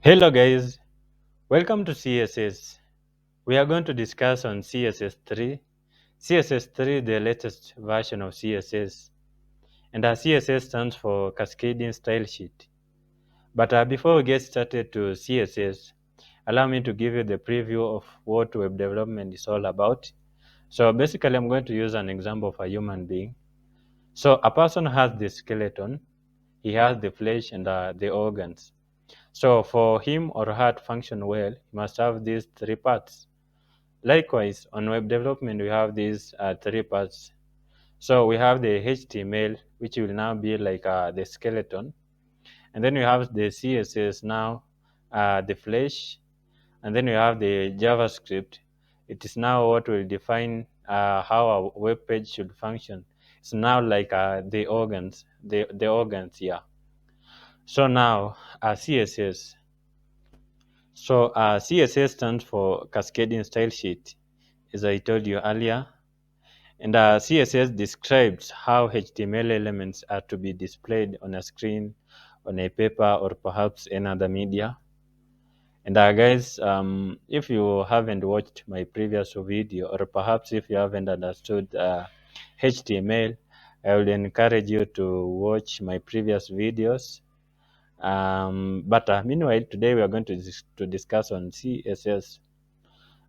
Hello guys, welcome to CSS. We are going to discuss on CSS 3. CSS 3 the latest version of CSS. And our CSS stands for Cascading Style Sheet. But before we get started to CSS, allow me to give you the preview of what web development is all about. So basically I'm going to use an example of a human being. So a person has the skeleton, he has the flesh and the organs. So for him or her to function well, he must have these three parts. Likewise, on web development, we have these three parts. So we have the HTML, which will now be like the skeleton. And then we have the CSS now, the flesh. And then we have the JavaScript. It is now what will define how a web page should function. It's now like the organs, the organs, yeah. So now, CSS. So CSS stands for Cascading Style Sheet, as I told you earlier. And CSS describes how HTML elements are to be displayed on a screen, on a paper, or perhaps another media. And guys, if you haven't watched my previous video, or perhaps if you haven't understood HTML, I would encourage you to watch my previous videos. But meanwhile, today we are going to discuss on CSS.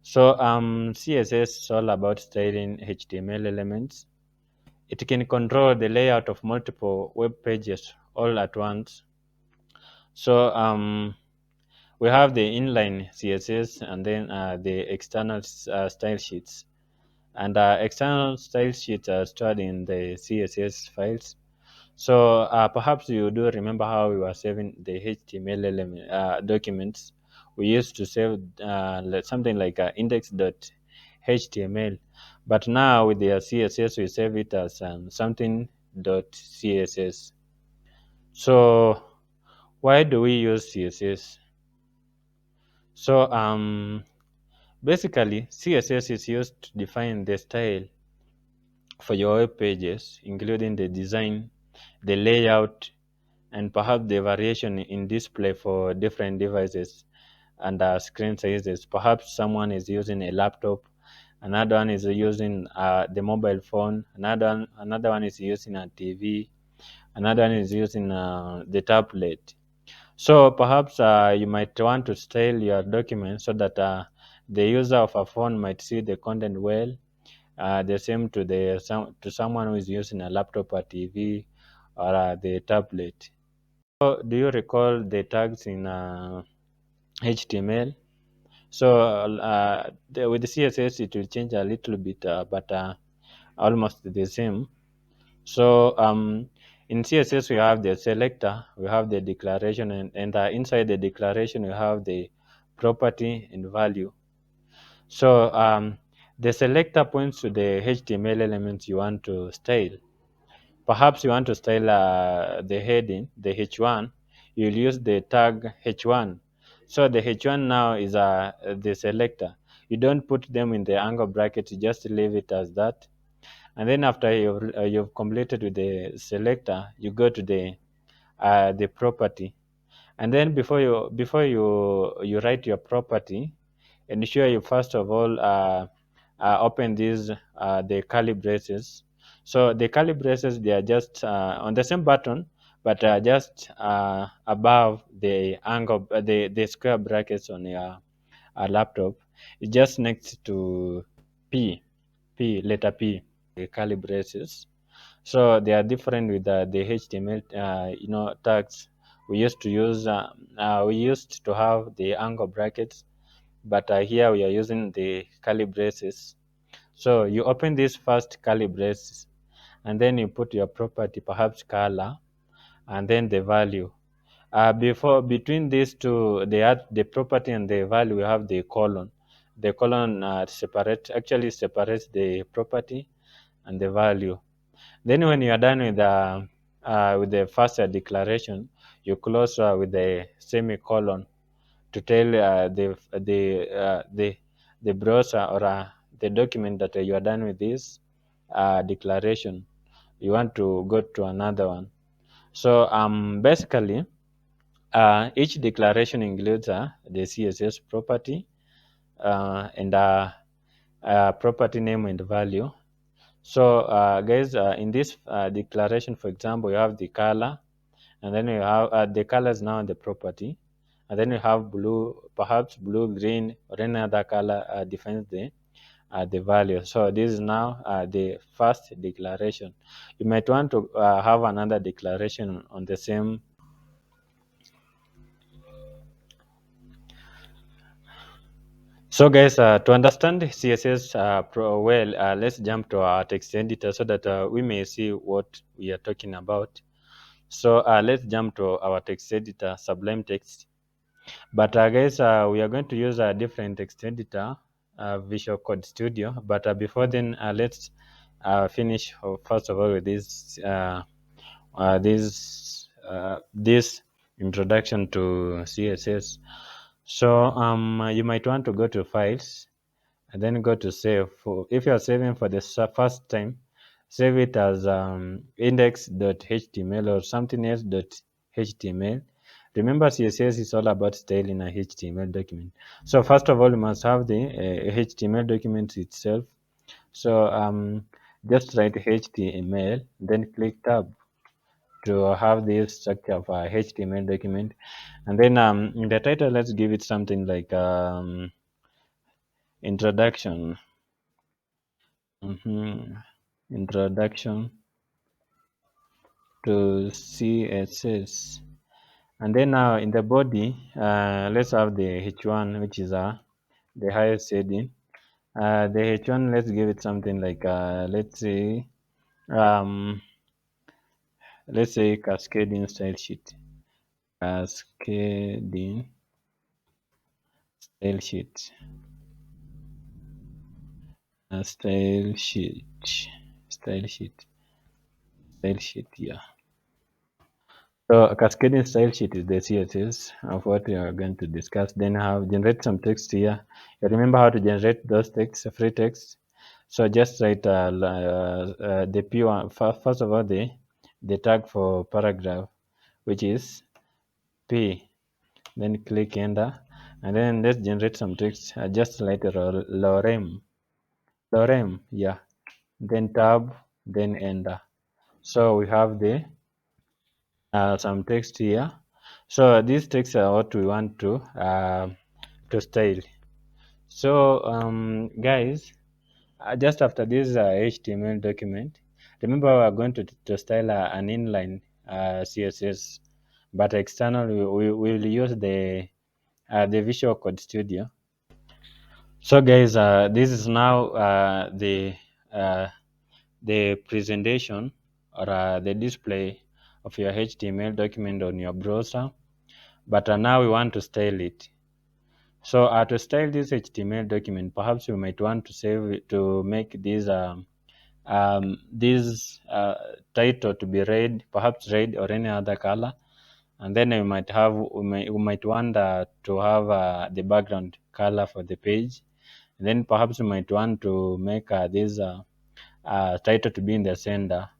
So CSS is all about styling HTML elements. It can control the layout of multiple web pages all at once. So we have the inline CSS and then the external style sheets. And external style sheets are stored in the CSS files. So perhaps you do remember how we were saving the HTML documents. We used to save something like index.html, but now with the CSS we save it as something.css. So why do we use CSS? So basically CSS is used to define the style for your web pages, including the design, the layout, and perhaps the variation in display for different devices and screen sizes. Perhaps someone is using a laptop, another one is using the mobile phone, another one is using a TV, another one is using the tablet. So perhaps you might want to style your document so that the user of a phone might see the content well. The same to to someone who is using a laptop or TV or the tablet. So do you recall the tags in HTML? So with the CSS, it will change a little bit, but almost the same. So in CSS, we have the selector, we have the declaration, and inside the declaration, we have the property and value. So the selector points to the HTML elements you want to style. Perhaps you want to style the heading, the H1, you'll use the tag H1. So the H1 now is the selector. You don't put them in the angle bracket, you just leave it as that. And then after you've completed with the selector, you go to the property. And then before you write your property, ensure you first of all open these the curly braces. So the curly braces, they are just on the same button, but just above the angle, the square brackets on your laptop. It's just next to P, letter P, the curly braces. So they are different with the HTML, tags. We used to have the angle brackets, but here we are using the curly braces. So you open this first curly braces, and then you put your property, perhaps color, and then the value. Before between these two, the property and the value, we have the colon. The colon actually separates the property and the value. Then when you are done with the first declaration, you close with the semicolon to tell the browser or the document that you are done with this declaration. You want to go to another one. So basically, Each declaration includes the CSS property and property name and value. So, guys, in this declaration, for example, you have the color, and then you have the colors now in the property, and then you have blue, perhaps blue, green, or any other color defines the value. So this is now the first declaration. You might want to have another declaration on the same. So guys, to understand CSS well, let's jump to our text editor so that we may see what we are talking about. So let's jump to our text editor, Sublime Text. But guys, we are going to use a different text editor, Visual Code Studio. But before then, let's finish first of all with this introduction to CSS. So you might want to go to Files and then go to Save. If you are saving for the first time, save it as index.html or something else.html. Remember, CSS is all about styling a HTML document. So first of all, you must have the HTML document itself. So just write HTML, then click Tab to have this structure of a HTML document. And then in the title, let's give it something like introduction. Introduction to CSS. And then now in the body, let's have the H1, which is the highest heading. The H1, let's give it something like um, let's say cascading style sheet. Cascading style sheet. Style sheet. Style sheet. Style sheet. Yeah. So a cascading style sheet is the CSS of what we are going to discuss. Then have generate some text here. You remember how to generate those texts, free text. So just write the P1 first of all the tag for paragraph, which is P. Then click enter, and then let's generate some text. Just write lorem, yeah. Then tab, then enter. So we have the some text here. So these texts are what we want to style. So guys, just after this HTML document, remember we are going to style an inline CSS, but externally we will use the Visual Code Studio. So guys, this is now uh, the presentation or the display of your HTML document on your browser. But now we want to style it. So to style this HTML document, perhaps you might want to save it to make this title to be red, perhaps red or any other color, and then we might want to have the background color for the page, and then perhaps you might want to make this title to be in the center.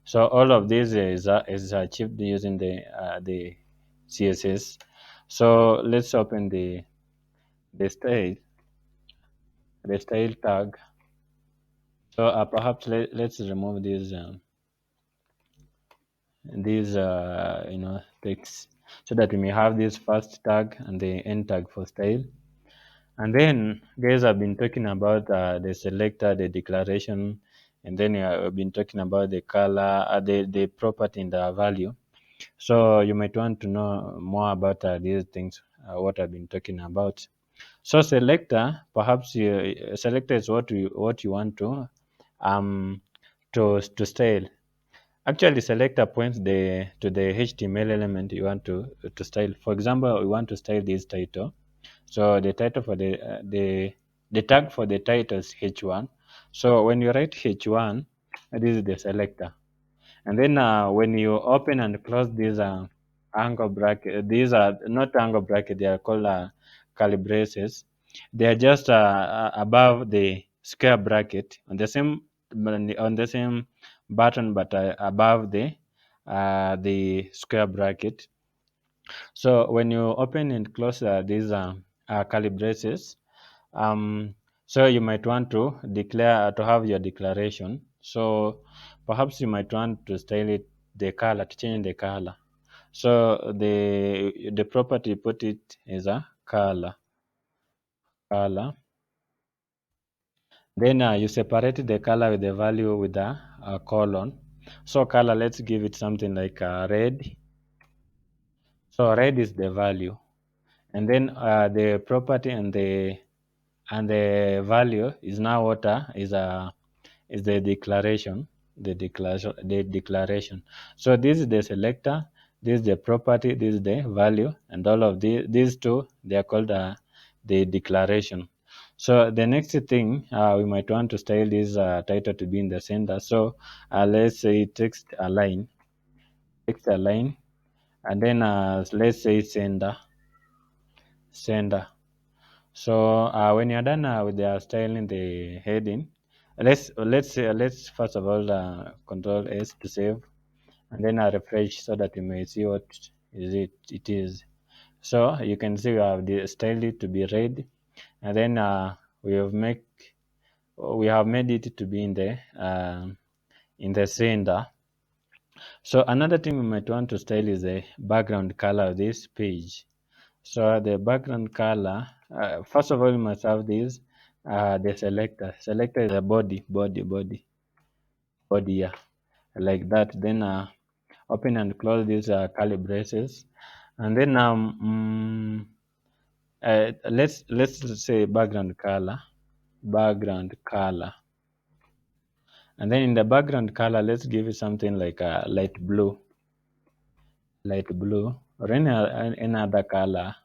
So all of this is achieved using the CSS. So let's open the style the style tag. So perhaps let's remove these text so that we may have this first tag and the end tag for style. And then guys, I've been talking about the selector, the declaration, and then I've been talking about the color, the property and the value. So you might want to know more about these things, what I've been talking about. So selector, perhaps selector is what you want to style. Actually, selector points to the HTML element you want to style. For example, we want to style this title. So the title for the tag for the title is H1. So when you write H1, this is the selector. And then when you open and close these angle bracket, these are not angle bracket, they are called curly braces. They are just above the square bracket on the same button, but above the square bracket. So when you open and close these curly braces, um, so you might want to declare to have your declaration. So perhaps you might want to style it the color to change the color. So the property put it as a color. Then you separate the color with the value with a colon. So color, let's give it something like red. So red is the value, and then the property and the value is now what is the declaration, the declaration. So this is the selector, this is the property, this is the value, and all of these two they are called the declaration. So the next thing we might want to style this title to be in the center. So let's say text align, and then let's say sender. So when you're done with the styling the heading, let's first of all Control S to save, and then refresh so that you may see what is it is. So you can see we have the styled it to be red, and then we have made it to be in the center. So another thing we might want to style is the background color of this page. So the background color, first of all, you must have this, the selector. Selector is a body, yeah, like that. Then open and close these curly braces, and then let's say background color, and then in the background color, let's give it something like a light blue, or any other color.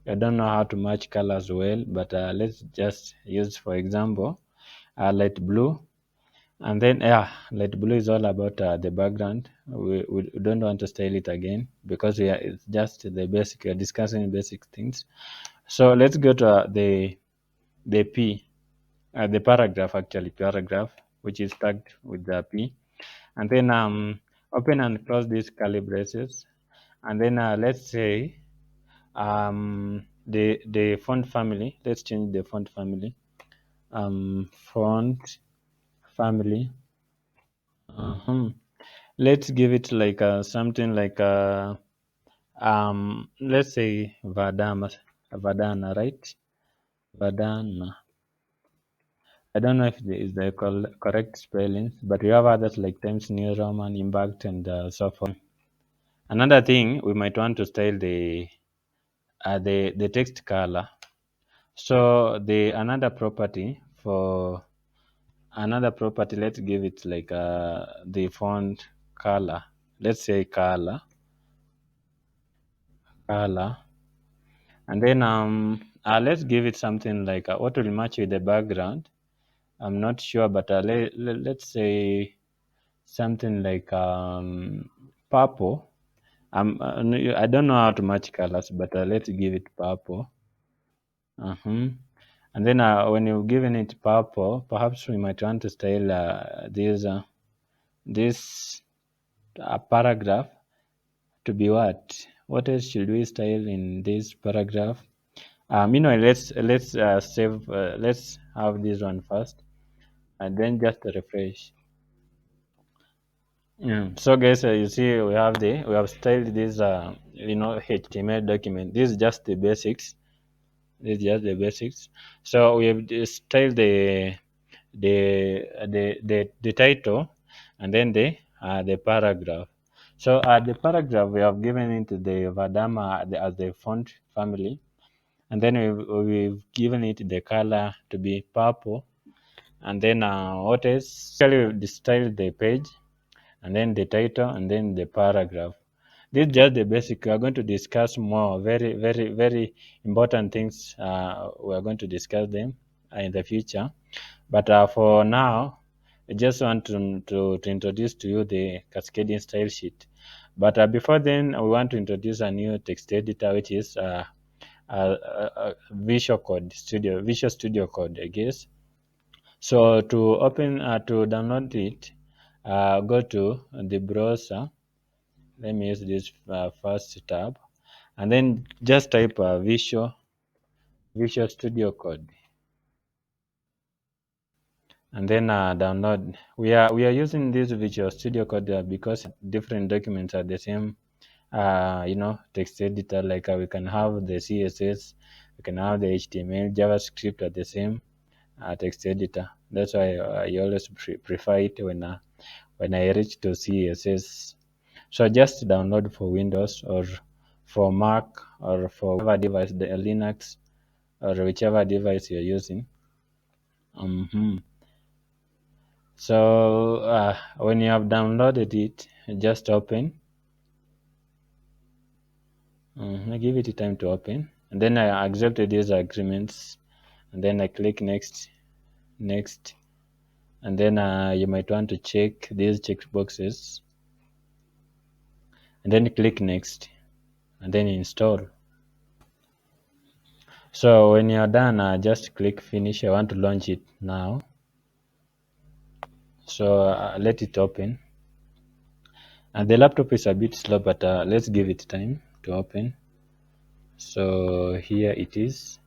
I don't know how to match colors well, but let's just use, for example, light blue. And then, yeah, light blue is all about the background. We don't want to style it again because it's just the basic, we're discussing basic things. So let's go to the P, the paragraph actually, paragraph, which is tagged with the P. And then open and close these curly braces. And then let's say the font family, let's change the font family. Font family. uh Let's give it like something like let's say Vadana, right? Vadana. I don't know if it is the correct spellings, but we have others like Times New Roman, Impact, and so forth. Another thing we might want to style the text color. So the another property, let's give it like the font color. Let's say color, and then let's give it something like what will match with the background. I'm not sure, but let's say something like purple. I don't know how to match colors, but let's give it purple. Uh-huh. And then when you've given it purple, perhaps we might want to style this paragraph to be what? What else should we style in this paragraph? Meanwhile, let's save. Let's have this one first, and then just refresh. So guys, you see, we have styled this HTML document. This is just the basics. This is just the basics. So we have styled the title, and then the paragraph. So the paragraph we have given into the Vadama as the font family, and then we've given it the color to be purple, and then what else? Actually, we've styled the page, and then the title, and then the paragraph. This is just the basic. We are going to discuss more very, very, very important things. We are going to discuss them in the future. But for now, I just want to introduce to you the cascading style sheet. But before then, we want to introduce a new text editor, which is Visual Studio Code, I guess. So to download it, go to the browser. Let me use this first tab. and then just type Visual Studio Code, and then download. We are using this Visual Studio Code because different documents are the same. Text editor, like we can have the CSS, we can have the HTML, JavaScript at the same text editor. That's why I always prefer it when I reach to CSS. So just download for Windows or for Mac or for whatever device, the Linux or whichever device you're using. So when you have downloaded it, just open. I give it time to open, and then I accept these agreements, and then I click next, and then you might want to check these check boxes, and then click next, and then install. So when you're done, just click finish. I want to launch it now, so let it open. And the laptop is a bit slow, but let's give it time to open. So here it is.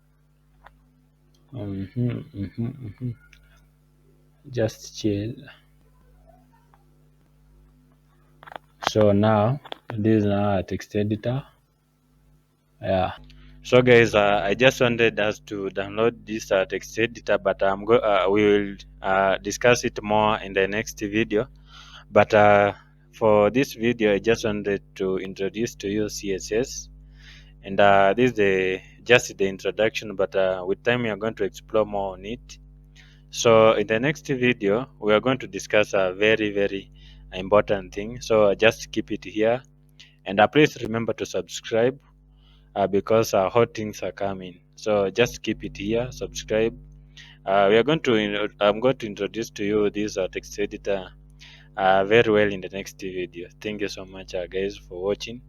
Just chill. So now this is now a text editor. Yeah. So guys, I just wanted us to download this text editor, but we will discuss it more in the next video. But for this video, I just wanted to introduce to you CSS, and this is just the introduction. But with time, we are going to explore more on it. So in the next video, we are going to discuss a very important thing. So just keep it here, and please remember to subscribe because hot things are coming. So just keep it here, subscribe. I'm going to introduce to you this text editor very well in the next video. Thank you so much, guys, for watching.